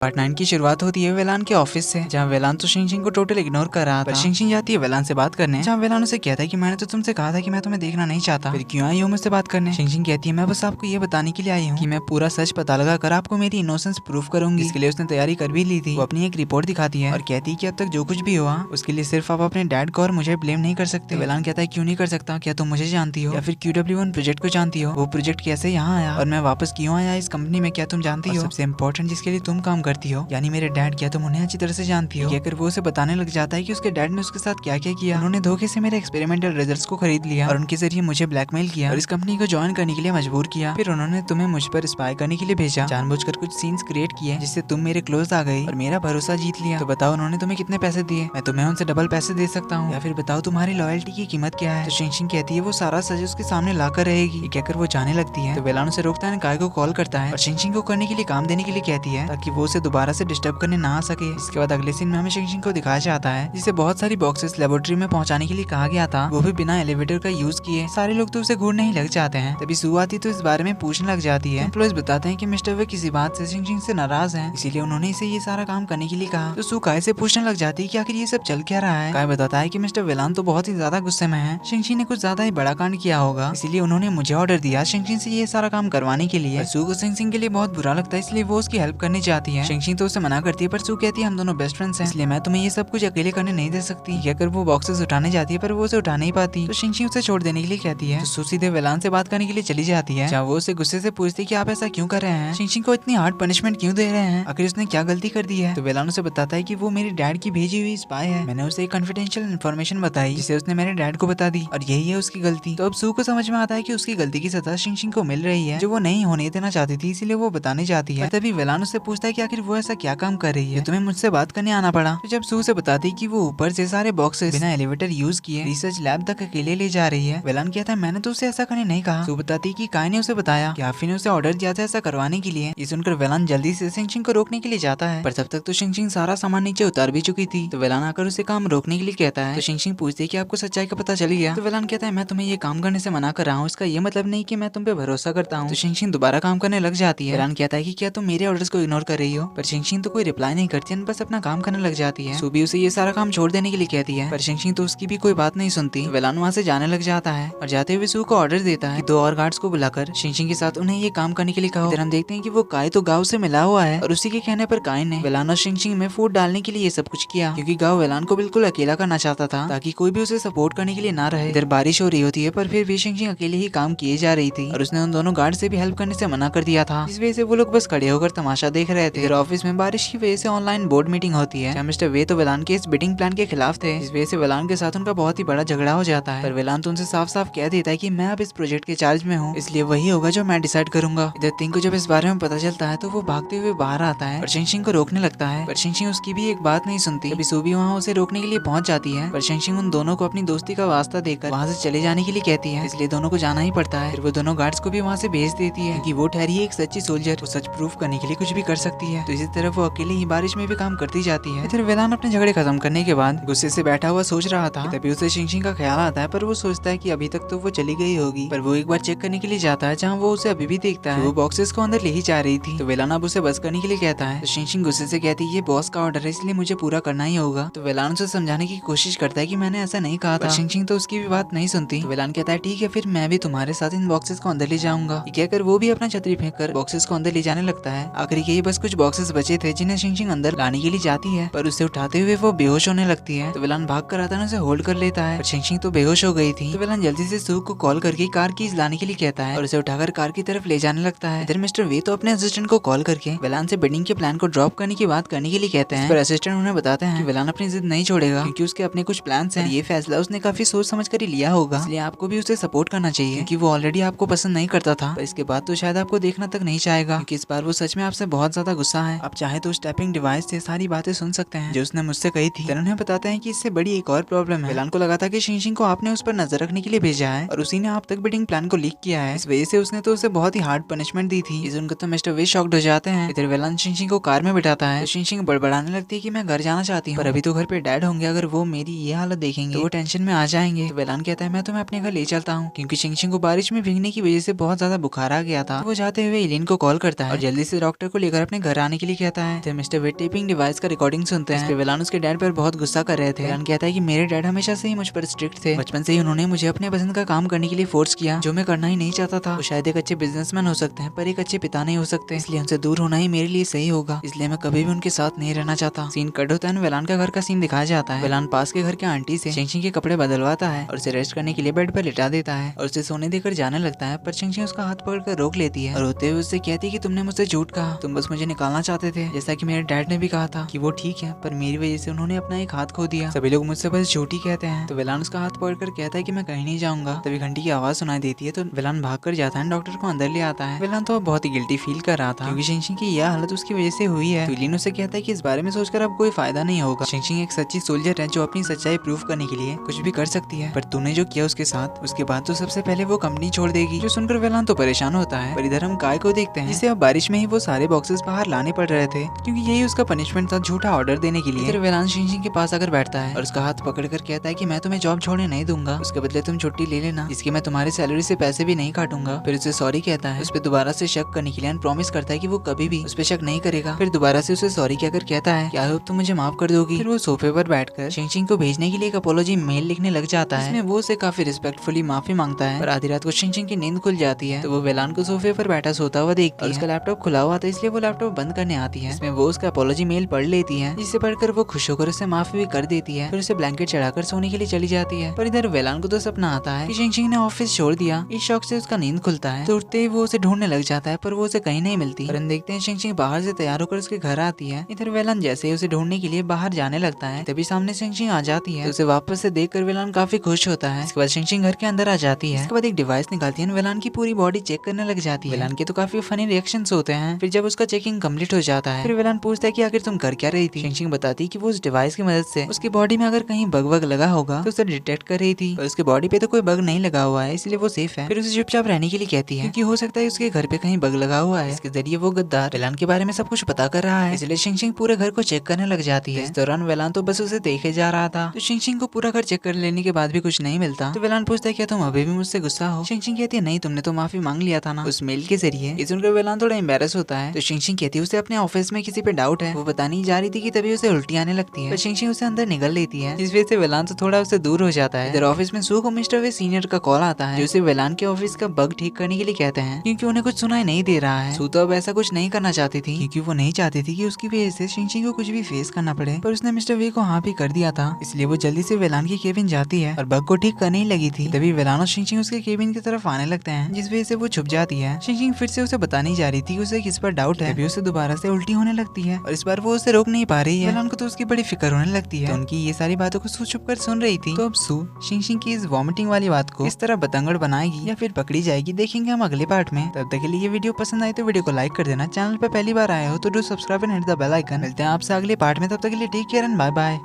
Part 9 की शुरुआत होती है वेलान के ऑफिस से, जहाँ वेलान तो शिंगशिंग को टोटल इग्नोर कर रहा था। शिंगशिंग जाती है वेलान से बात करने, जहाँ वेलान उसे कहता है कि मैंने तो तुमसे कहा था कि मैं तुम्हें देखना नहीं चाहता, फिर क्यों आई हो मुझसे बात करने। शिंगशिंग कहती है मैं बस आपको ये बताने के लिए आई हूँ कि मैं पूरा सच पता लगा कर आपको मेरी इनोसेंस प्रूफ करूंगी। इसके लिए उसने तैयारी कर भी ली थी। वो अपनी एक रिपोर्ट दिखाती है और कहती है कि अब तक जो कुछ भी हुआ उसके लिए सिर्फ आप अपने डैड को और मुझे ब्लेम नहीं कर सकते। वेलान कहता है क्यों नहीं कर सकता, क्या तुम मुझे जानती हो या फिर QW1 प्रोजेक्ट को जानती हो? वो प्रोजेक्ट कैसे यहाँ आया और मैं वापस क्यों आया इस कंपनी में, क्या तुम जानती हो? सबसे इम्पोर्टेंट जिसके लिए तुम काम करती हो यानी मेरे डैड, क्या तुम उन्हें अच्छी तरह से जानती हो? कहकर वो उसे बताने लग जाता है कि उसके डैड ने उसके साथ क्या क्या किया। उन्होंने धोखे से मेरे एक्सपेरिमेंटल रिजल्ट्स को खरीद लिया और उनके जरिए मुझे ब्लैकमेल किया और इस कंपनी को ज्वाइन करने के लिए मजबूर किया। फिर उन्होंने तुम्हें मुझ पर स्पाई करने के लिए भेजा, जानबूझकर कुछ सीन्स क्रिएट किए जिससे तुम मेरे क्लोज आ गई और मेरा भरोसा जीत लिया। तो बताओ उन्होंने तुम्हें कितने पैसे दिए? मैं तुम्हें उनसे डबल पैसे दे सकता हूँ, या फिर बताओ तुम्हारी लॉयल्टी की कीमत क्या है? तो शिंगशिंग कहती है वो सारा सच उसके सामने लाकर रहेगी। कहकर वो जाने लगती है तो वेलान उसे रोकता है, काय को कॉल करता है और शिंगशिंग को करने के लिए काम देने के लिए कहती है ताकि वो उसे दोबारा से डिस्टर्ब करने ना आ सके। इसके बाद अगले सीन में हमें शिंगशिंग को दिखाया जाता है जिसे बहुत सारी बॉक्सेस लेबोरेटरी में पहुंचाने के लिए कहा गया था, वो भी बिना एलिवेटर का यूज किए। सारे लोग तो उसे घूरने ही लग जाते हैं। तभी सू आती तो इस बारे में पूछने लग जाती है। एम्प्लॉयज बताते हैं कि मिस्टर वे किसी बात से शिंगशिंग से नाराज हैं, इसीलिए उन्होंने इसे ये सारा काम करने के लिए कहा। तो सू काय से पूछने लग जाती है कि आखिर ये सब चल क्या रहा है। काय बताता है कि मिस्टर वेलान तो बहुत ही ज्यादा गुस्से में है, शिंगशिंग ने कुछ ज्यादा ही बड़ा कांड किया होगा, इसीलिए उन्होंने मुझे ऑर्डर दिया शिंगशिंग से ये सारा काम करवाने के लिए। सू को शिंगशिंग के लिए बहुत बुरा लगता है, इसलिए वो उसकी हेल्प करनी चाहती है। शिंगशिंग तो उसे मना करती है, पर सू कहती है हम दोनों बेस्ट फ्रेंड्स हैं, इसलिए मैं तुम्हें ये सब कुछ अकेले करने नहीं दे सकती। कहकर वो बॉक्सेस उठाने जाती है पर वो उसे उठा नहीं पाती, तो शिंगशिंग उसे छोड़ देने के लिए कहती है। तो सू सीधे वेलान से बात करने के लिए चली जाती है, जहाँ वो उसे गुस्से से पूछती है कि आप ऐसा क्यों कर रहे हैं, शिंगशिंग को इतनी हार्ड पनिशमेंट क्यों दे रहे हैं, आखिर उसने क्या गलती कर दी है। तो वेलान उसे बताता है कि वो मेरे डैड की भेजी हुई स्पाई है, मैंने उसे एक कॉन्फिडेंशियल इन्फॉर्मेशन बताई जिसे उसने मेरे डैड को बता दी और यही है उसकी गलती। तो अब सू को समझ में आता है कि उसकी गलती की सजा शिंगशिंग को मिल रही है जो वो नहीं होने देना चाहती थी, इसीलिए वो बताने जाती है। तभी वेलान उससे पूछता है कि आखिर वो ऐसा क्या काम कर रही है तुम्हें मुझसे बात करने आना पड़ा। तो जब सू से बताती है कि वो ऊपर से सारे बॉक्सेस बिना एलिवेटर यूज किए रिसर्च लैब तक अकेले ले जा रही है, वेलान कहता है मैंने तो उसे ऐसा करने नहीं कहा। सू बताती है कि काय ने उसे बताया कि आफी ने उसे ऑर्डर दिया था ऐसा करवाने के लिए। ये सुनकर वेलान जल्दी से शिंगशिंग को रोकने के लिए जाता है, पर तब तक तो शिंगशिंग सारा सामान नीचे उतार भी चुकी थी। तो वेलान आकर उसे काम रोकने के लिए कहता है। तो शिंगशिंग पूछती है कि आपको सच्चाई का पता चल गया? तो वेलान कहता है मैं तुम्हें ये काम करने से मना कर रहा हूँ, इसका ये मतलब नहीं कि मैं तुम पे भरोसा करता हूँ। तो शिंगशिंग दोबारा काम करने लग जाती है। वेलान कहता है कि क्या तुम मेरे ऑर्डर्स को इग्नोर कर रही हो, पर शिंगशिंग तो कोई रिप्लाई नहीं करती है, बस अपना काम करने लग जाती है। सू भी उसे ये सारा काम छोड़ देने के लिए कहती है, पर शिंगशिंग तो उसकी भी कोई बात नहीं सुनती। वेलान वहाँ से जाने लग जाता है और जाते हुए सू को ऑर्डर देता है कि 2 और गार्ड्स को बुलाकर शिंगशिंग के साथ उन्हें ये काम करने के लिए कहो। इधर हम देखते हैं कि वो काय तो गाँव से मिला हुआ है और उसी के कहने पर काय ने वेलान और शिंगशिंग में फूट डालने के लिए ये सब कुछ किया, क्योंकि गाँव वेलान को बिल्कुल अकेला करना चाहता था ताकि कोई भी उसे सपोर्ट करने के लिए ना रहे। इधर बारिश हो रही होती है पर फिर भी शिंगशिंग अकेले ही काम किए जा रही थी और उसने उन दोनों गार्ड से भी हेल्प करने से मना कर दिया था, इस वजह से वो लोग बस खड़े होकर तमाशा देख रहे थे। इधर ऑफिस में बारिश की वजह से ऑनलाइन बोर्ड मीटिंग होती है, मिस्टर वे तो वेलान के इस बिडिंग प्लान के खिलाफ थे, इस वजह से वेलान के साथ उनका बहुत ही बड़ा झगड़ा हो जाता है। पर वेलान तो उनसे साफ साफ कह देता है कि मैं अब इस प्रोजेक्ट के चार्ज में हूँ, इसलिए वही होगा जो मैं डिसाइड करूंगा। इधर तिंग को जब इस बारे में पता चलता है तो वो भागते हुए बाहर आता है और शिंगशिंग को रोकने लगता है, पर शिंगशिंग उसकी भी एक बात नहीं सुनती। तभी सू भी वहाँ उसे रोकने के लिए पहुंच जाती है, पर शिंगशिंग उन दोनों को अपनी दोस्ती का वास्ता देकर वहाँ से चले जाने के लिए कहती है, इसलिए दोनों को जाना ही पड़ता है। फिर वो दोनों गार्ड्स को भी वहाँ से भेज देती है क्योंकि वो ठहरी है एक सच्ची सोल्जर, वो सच प्रूफ करने के लिए कुछ भी कर सकती है। तो इसी तरह वो अकेले ही बारिश में भी काम करती जाती है। इधर वेलान अपने झगड़े खत्म करने के बाद गुस्से से बैठा हुआ सोच रहा था, तभी उसे शिंगशिंग का ख्याल आता है, पर वो सोचता है कि अभी तक तो वो चली गई होगी। पर वो एक बार चेक करने के लिए जाता है, जहाँ वो उसे अभी भी देखता है वो बॉक्सेस को अंदर ले ही जा रही थी। तो वेलान अब उसे बस करने के लिए कहता है, तो शिंगशिंग गुस्से से कहती है ये बॉस का ऑर्डर है इसलिए मुझे पूरा करना ही होगा। तो वेलान उसे समझाने की कोशिश करता है कि मैंने ऐसा नहीं कहा था, पर शिंगशिंग तो उसकी भी बात नहीं सुनती। तो वेलान कहता है ठीक है फिर मैं भी तुम्हारे साथ इन बॉक्सेस को अंदर ले जाऊंगा। कहकर वो भी अपना छतरी फेंक कर बॉक्सेस को अंदर ले जाने लगता है। आखिरी के बस कुछ बॉक्सेस बचे थे जिन्हें शिंगशिंग अंदर लाने के लिए जाती है, पर उसे उठाते हुए वो बेहोश होने लगती है। तो वेलान भाग कर आता है उसे होल्ड कर लेता है, पर शिंगशिंग तो बेहोश हो गई थी। तो वेलान जल्दी से सू को कॉल करके कार कीज लाने के लिए कहता है और उसे उठाकर कार की तरफ ले जाने लगता है। इधर मिस्टर वे तो अपने असिस्टेंट को कॉल करके वेलान से बिल्डिंग के प्लान को ड्रॉप करने की बात करने के लिए कहते हैं, पर असिस्टेंट उन्हें बताते हैं कि वेलान अपनी जिद नहीं छोड़ेगा क्योंकि उसके अपने कुछ प्लान्स हैं। ये फैसला उसने काफी सोच समझ कर ही लिया होगा, इसलिए आपको भी उसे सपोर्ट करना चाहिए क्योंकि वो ऑलरेडी आपको पसंद नहीं करता था, पर इसके बाद तो शायद आपको देखना तक नहीं चाहेगा क्योंकि इस बार वो सच में आपसे बहुत ज्यादा गुस्सा है। आप चाहे तो स्टेपिंग डिवाइस से सारी बातें सुन सकते हैं जो उसने मुझसे कही थी। उन्हें बताते हैं कि इससे बड़ी एक और प्रॉब्लम है। वेलान को लगा था कि शिंगशिंग को आपने उस पर नजर रखने के लिए भेजा है और उसी ने आप तक बिल्डिंग प्लान को लीक किया है, इस वजह से उसने तो उसे बहुत ही हार्ड पनिशमेंट दी थी। इस उनको तो मिस्टर वे शॉक्ड हो जाते हैं। इधर वेलान शिंगशिंग को कार में बिठाता है, तो शिंगशिंग बड़बड़ाने लगती है कि मैं घर जाना चाहती हूँ, पर अभी तो घर पे डैड होंगे, अगर वो मेरी ये हालत देखेंगे तो वो टेंशन में आ जाएंगे। तो वेलान कहता है मैं तुम्हें अपने घर ले चलता हूँ, क्योंकि शिंगशिंग को बारिश में भीगने की वजह से बहुत ज्यादा बुखार आ गया था। तो वो जाते हुए इलिन को कॉल करता है और जल्दी से डॉक्टर को लेकर अपने घर बताने के लिए कहता है। तो मिस्टर वेट टेपिंग डिवाइस का रिकॉर्डिंग सुनते हैं। वेलान उसके डैड पर बहुत गुस्सा कर रहे थे। वेलान कहता है कि मेरे डैड हमेशा से ही मुझ पर स्ट्रिक्ट थे। बचपन से ही उन्होंने मुझे अपने पसंद का काम करने के लिए फोर्स किया, जो मैं करना ही नहीं चाहता था। वो शायद एक अच्छे बिजनेसमैन हो सकते हैं पर एक अच्छे पिता नहीं हो सकते, इसलिए उनसे दूर होना ही मेरे लिए सही होगा। इसलिए मैं कभी भी उनके साथ नहीं रहना चाहता। सीन कट होता है। वेलान का घर का सीन दिखाया जाता है। वेलान पास के घर के आंटी से शिंगशिंग के कपड़े बदलवाता है और उसे रेस्ट करने के लिए बेड पर लिटा देता है और उसे सोने देकर जाने लगता है। पर शिंगशिंग उसका हाथ पकड़कर रोक लेती है और रोते हुए उससे कहती है कि तुमने मुझसे झूठ कहा, तुम बस मुझे निकालना चाहते थे, जैसा कि मेरे डैड ने भी कहा था कि वो ठीक है, पर मेरी वजह से उन्होंने अपना एक हाथ खो दिया। सभी लोग मुझसे बस झूठ ही कहते हैं। तो वेलान उसका हाथ पकड़कर कहता है कि मैं कहीं नहीं जाऊंगा। तभी घंटी की आवाज सुनाई देती है तो वेलान भाग कर जाता है, डॉक्टर को अंदर ले आता है। वेलान तो बहुत ही गिल्टी फील कर रहा था क्योंकि शिंगशिंग की यह हालत उसकी वजह से हुई है। तो लीन उससे कहता है कि इस बारे में सोचकर अब कोई फायदा नहीं होगा। शिंगशिंग एक सच्ची सोल्जर है जो अपनी सच्चाई प्रूव करने के लिए कुछ भी कर सकती है, पर तूने जो किया उसके साथ, उसके बाद तो सबसे पहले वो कंपनी छोड़ देगी। जो सुनकर वेलान तो परेशान होता है। पर इधर हम काय को देखते हैं जिसे अब बारिश में ही वो सारे बॉक्सेस बाहर लाने पड़ रहे थे क्योंकि यही उसका पनिशमेंट था झूठा ऑर्डर देने के लिए। इधर वेलान शिंगशिंग के पास आकर बैठता है और उसका हाथ पकड़कर कहता है कि मैं तुम्हें जॉब छोड़ने नहीं दूंगा, उसके बदले तुम छुट्टी ले लेना, इसकी मैं तुम्हारी सैलरी से पैसे भी नहीं काटूंगा। फिर उसे सॉरी कहता है, उस पर दोबारा से शक करने के लिए प्रॉमिस करता है कि वो कभी भी उस पर शक नहीं करेगा। फिर दोबारा से उसे सॉरी कहकर कहता है कि आई होप तुम मुझे माफ कर दोगी। फिर वो सोफे पर बैठकर शिंगशिंग को भेजने के लिए एक अपोलॉजी मेल लिखने लग जाता है, इसमें वो उसे काफी रिस्पेक्टफुली माफी मांगता है। पर आधी रात को शिंगशिंग की नींद खुल जाती है तो वो वेलान को सोफे पर बैठा सोता हुआ देखती है। उसका लैपटॉप खुला हुआ था इसलिए वो लैपटॉप बंद करने आती है। इसमें वो उसका अपोलॉजी मेल पढ़ लेती है, जिसे पढ़कर वो खुश होकर उसे माफी भी कर देती है। फिर उसे ब्लैंकेट चढ़ाकर सोने के लिए चली जाती है। पर इधर वेलान को तो सपना आता है कि शिंगशिंग ने ऑफिस छोड़ दिया। इस शौक से उसका नींद खुलता है तो उठते ही वो उसे ढूंढने लग जाता है पर वो उसे कहीं नहीं मिलती। पर हम देखते हैं शिंगशिंग बाहर से तैयार होकर उसके घर आती है। इधर वेलान जैसे ही उसे ढूंढने के लिए बाहर जाने लगता है तभी सामने शिंगशिंग आ जाती है। तो उसे वापस से देखकर वेलान काफी खुश होता है। इसके बाद शिंगशिंग घर के अंदर आ जाती है। इसके बाद एक डिवाइस निकालती है, वेलान की पूरी बॉडी चेक करने लग जाती है। वेलान के तो काफी फनी रिएक्शंस होते हैं। फिर जब उसका चेकिंग कंप्लीट हो जाता है फिर वेलान पूछता है कि आखिर तुम कर क्या रही थी। शिंगशिंग बताती है कि वो उस डिवाइस की मदद से उसकी बॉडी में अगर कहीं बग वग लगा होगा तो उसे डिटेक्ट कर रही थी, पर उसके बॉडी पे तो कोई बग नहीं लगा हुआ है इसलिए वो सेफ है। फिर उसे चुपचाप रहने के लिए कहती है क्योंकि हो सकता है उसके घर पे कहीं बग लगा हुआ है। इसके जरिए वो गद्दार वेलान के बारे में सब कुछ पता कर रहा है, इसलिए शिंगशिंग पूरे घर को चेक करने लग जाती है। इस दौरान वेलान तो बस उसे देखे जा रहा था। तो शिंगशिंग को पूरा घर चेक कर लेने के बाद भी कुछ नहीं मिलता तो वेलान पूछता है क्या तुम अभी भी मुझसे गुस्सा हो। शिंगशिंग कहती है नहीं, तुमने तो माफी मांग लिया था ना उस मेल के जरिए। ये सुनकर वेलान थोड़ा एम्बेरस होता है। तो शिंगशिंग कहती है उसे अपने ऑफिस में किसी पे डाउट है, वो बता नहीं जा रही थी कि तभी उसे उल्टी आने लगती है। पर शिंगशिंग उसे अंदर निगल लेती है, जिस वजह से वेलान तो थोड़ा उससे दूर हो जाता है। इधर ऑफिस में सू को मिस्टर वे सीनियर का कॉल आता है जो उसे वेलान के ऑफिस का बग ठीक करने के लिए कहते हैं क्योंकि उन्हें कुछ सुनाई नहीं दे रहा है। सू तो अब ऐसा कुछ नहीं करना चाहती थी क्योंकि वो नहीं चाहती थी कि उसकी वजह से शिंगशिंग को कुछ भी फेस करना पड़े, पर उसने मिस्टर वे को हाँ भी कर दिया था। इसलिए वो जल्दी से वेलान की केबिन जाती है और बग को ठीक करने ही लगी थी। तभी वेलान और शिंगशिंग उसके केबिन की तरफ आने लगते हैं, जिस वजह से वो छुप जाती है। शिंगशिंग फिर से उसे बता नहीं जा रही थी कि उसे किस पर डाउट है। तभी उसे दोबारा से उल्टी होने लगती है और इस बार वो उसे रोक नहीं पा रही है। वेलान को तो उसकी बड़ी फिक्र होने लगती है। तो उनकी ये सारी बातों को सू छुप कर सुन रही थी। तो अब सू शिंगशिंग की इस वॉमिटिंग वाली बात को इस तरह बतंगड़ बनाएगी या फिर पकड़ी जाएगी, देखेंगे हम अगले पार्ट में। तब तक के लिए ये वीडियो पसंद आई तो वीडियो को लाइक कर देना। चैनल पे पहली बार आए हो तो do subscribe and hit the bell icon. मिलते हैं आपसे अगले पार्ट में, तब तक के लिए take care and bye bye.